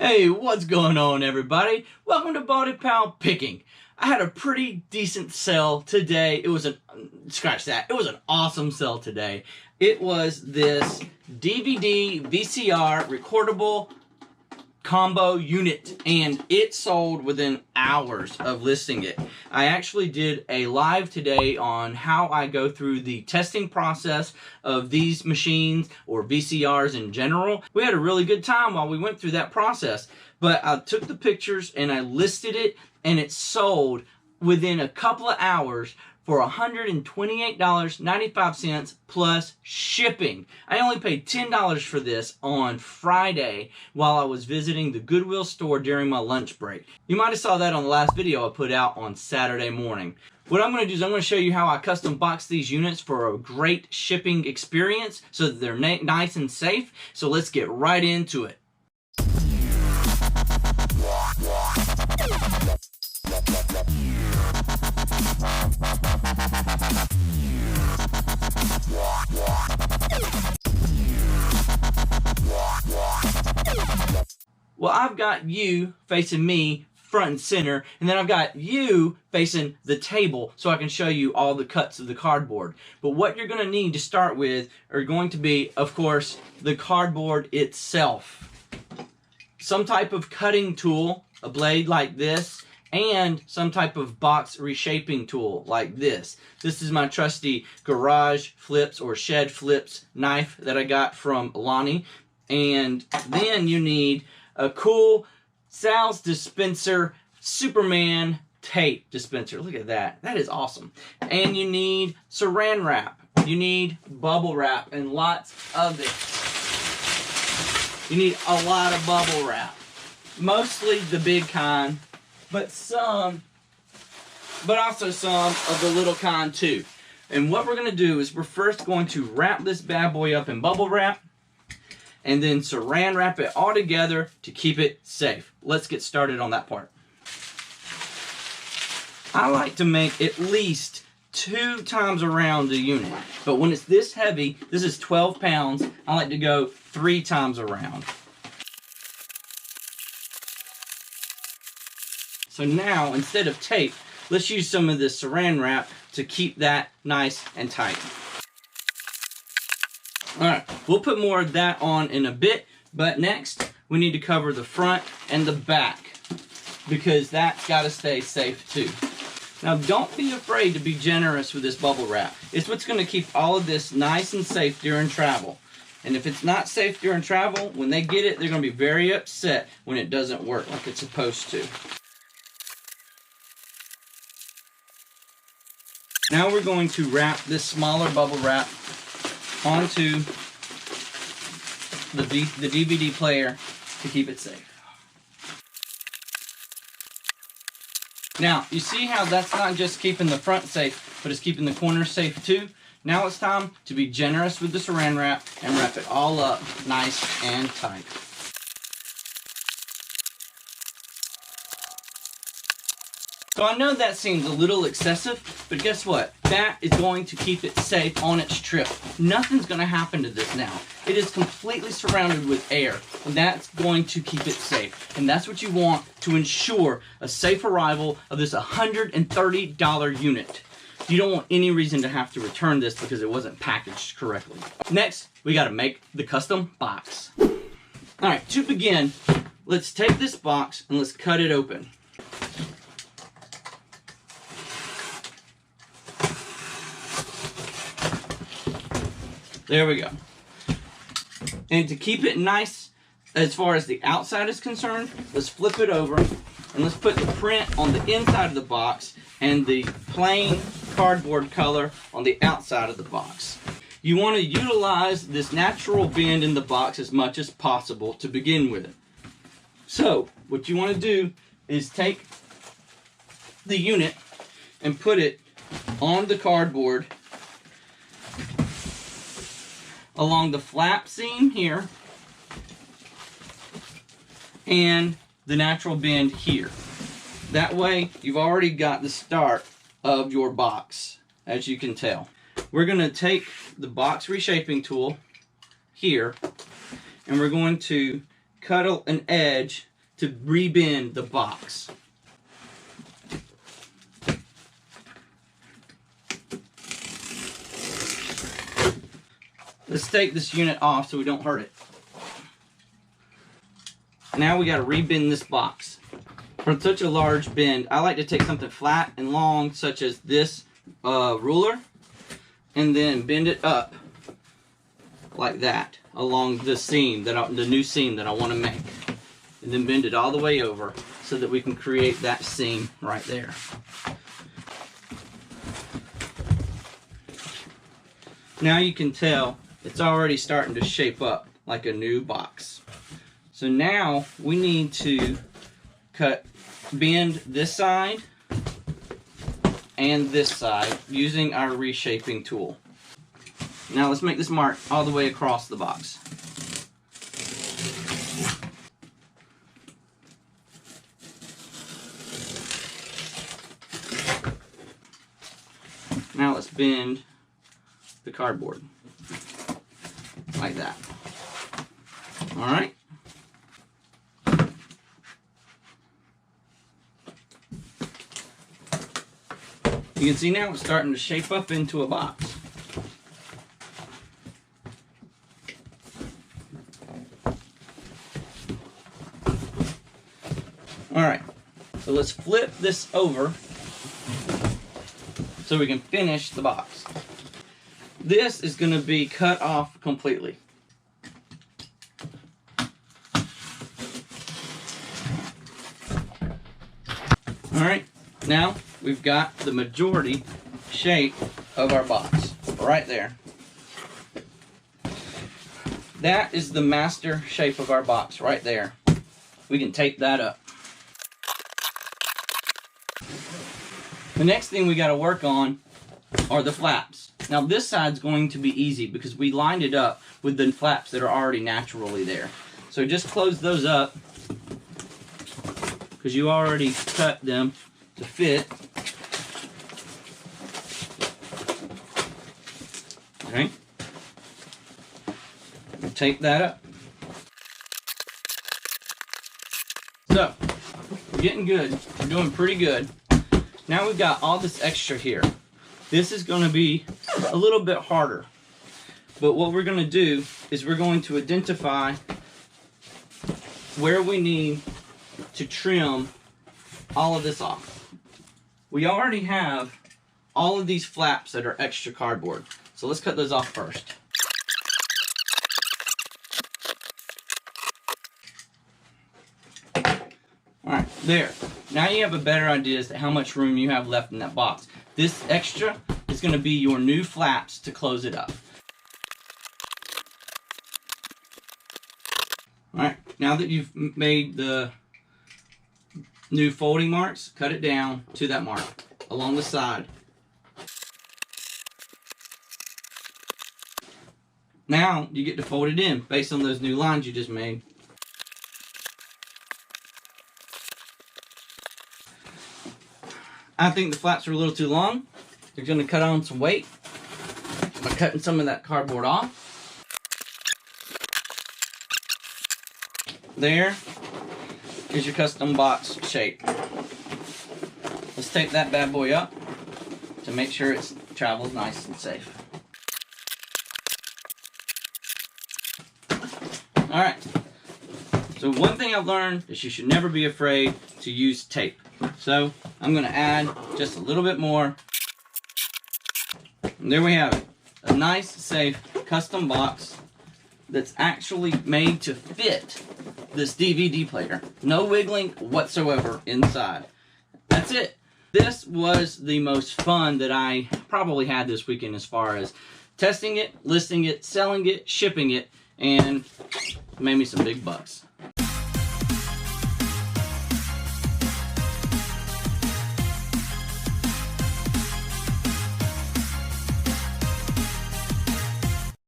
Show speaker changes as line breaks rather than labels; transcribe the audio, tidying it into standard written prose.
Hey, what's going on, everybody? Welcome to BaldyPal Picking. I had a pretty decent sale today. It was scratch that. It was an awesome sale today. It was this DVD VCR recordable combo unit, and it sold within hours of listing it. I actually did a live today on how I go through the testing process of these machines or VCRs in general. We had a really good time while we went through that process, but I took the pictures and I listed it, and it sold within a couple of hours for $128.95 plus shipping. I only paid $10 for this on Friday while I was visiting the Goodwill store during my lunch break. You might have saw that on the last video I put out on Saturday morning. What I'm going to do is I'm going to show you how I custom box these units for a great shipping experience so that they're nice and safe. So let's get right into it. Well, I've got you facing me front and center, and then I've got you facing the table so I can show you all the cuts of the cardboard. But what you're going to need to start with are going to be, of course, the cardboard itself. Some type of cutting tool, a blade like this, and some type of box reshaping tool like this. This is my trusty garage flips or shed flips knife that I got from Lonnie. And then you need a cool Sal's dispenser Superman tape dispenser. Look at that. That is awesome. And you need saran wrap. You need bubble wrap and lots of it. You need a lot of bubble wrap. Mostly the big kind, but also some of the little kind too. And what we're going to do is we're first going to wrap this bad boy up in bubble wrap and then saran wrap it all together to keep it safe. Let's get started on that part. I like to make at least 2 times around the unit, but when it's this heavy, this is 12 pounds, I like to go 3 times around. So now, instead of tape, let's use some of this saran wrap to keep that nice and tight. Alright, we'll put more of that on in a bit, but next we need to cover the front and the back because that's got to stay safe too. Now don't be afraid to be generous with this bubble wrap. It's what's going to keep all of this nice and safe during travel. And if it's not safe during travel, when they get it, they're going to be very upset when it doesn't work like it's supposed to. Now we're going to wrap this smaller bubble wrap onto the DVD player to keep it safe. Now, you see how that's not just keeping the front safe, but it's keeping the corners safe too? Now it's time to be generous with the saran wrap and wrap it all up nice and tight. So I know that seems a little excessive, but guess what? That is going to keep it safe on its trip. Nothing's going to happen to this now. It is completely surrounded with air, and that's going to keep it safe. And that's what you want to ensure a safe arrival of this $130 unit. You don't want any reason to have to return this because it wasn't packaged correctly. Next, we got to make the custom box. Alright, to begin, let's take this box and let's cut it open. There we go. And to keep it nice as far as the outside is concerned, let's flip it over and let's put the print on the inside of the box and the plain cardboard color on the outside of the box. You want to utilize this natural bend in the box as much as possible to begin with. So what you want to do is take the unit and put it on the cardboard along the flap seam here and the natural bend here. That way you've already got the start of your box, as you can tell. We're going to take the box reshaping tool here and we're going to cut an edge to rebend the box. Let's take this unit off so we don't hurt it. Now we got to rebend this box. For such a large bend, I like to take something flat and long, such as this ruler, and then bend it up like that along the seam, the new seam that I want to make, and then bend it all the way over so that we can create that seam right there. Now you can tell it's already starting to shape up like a new box. So now we need to bend this side and this side using our reshaping tool. Now let's make this mark all the way across the box. Now let's bend the cardboard like that. All right. You can see now it's starting to shape up into a box. All right, so let's flip this over so we can finish the box. This is going to be cut off completely. All right, now we've got the majority shape of our box right there. That is the master shape of our box right there. We can tape that up. The next thing we got to work on are the flaps. Now this side's going to be easy because we lined it up with the flaps that are already naturally there. So just close those up because you already cut them to fit. Okay. Tape that up. So, we're getting good. We're doing pretty good. Now we've got all this extra here. This is going to be a little bit harder. But what we're going to do is we're going to identify where we need to trim all of this off. We already have all of these flaps that are extra cardboard. So let's cut those off first. Alright, there. Now you have a better idea as to how much room you have left in that box. This extra is going to be your new flaps to close it up. Alright, now that you've made the new folding marks, cut it down to that mark along the side. Now you get to fold it in based on those new lines you just made. I think the flaps are a little too long. You're going to cut on some weight by cutting some of that cardboard off. There is your custom box shape. Let's tape that bad boy up to make sure it travels nice and safe. Alright, so one thing I've learned is you should never be afraid to use tape. So I'm going to add just a little bit more. And there we have it. A nice, safe, custom box that's actually made to fit this DVD player. No wiggling whatsoever inside. That's it. This was the most fun that I probably had this weekend as far as testing it, listing it, selling it, shipping it, and made me some big bucks.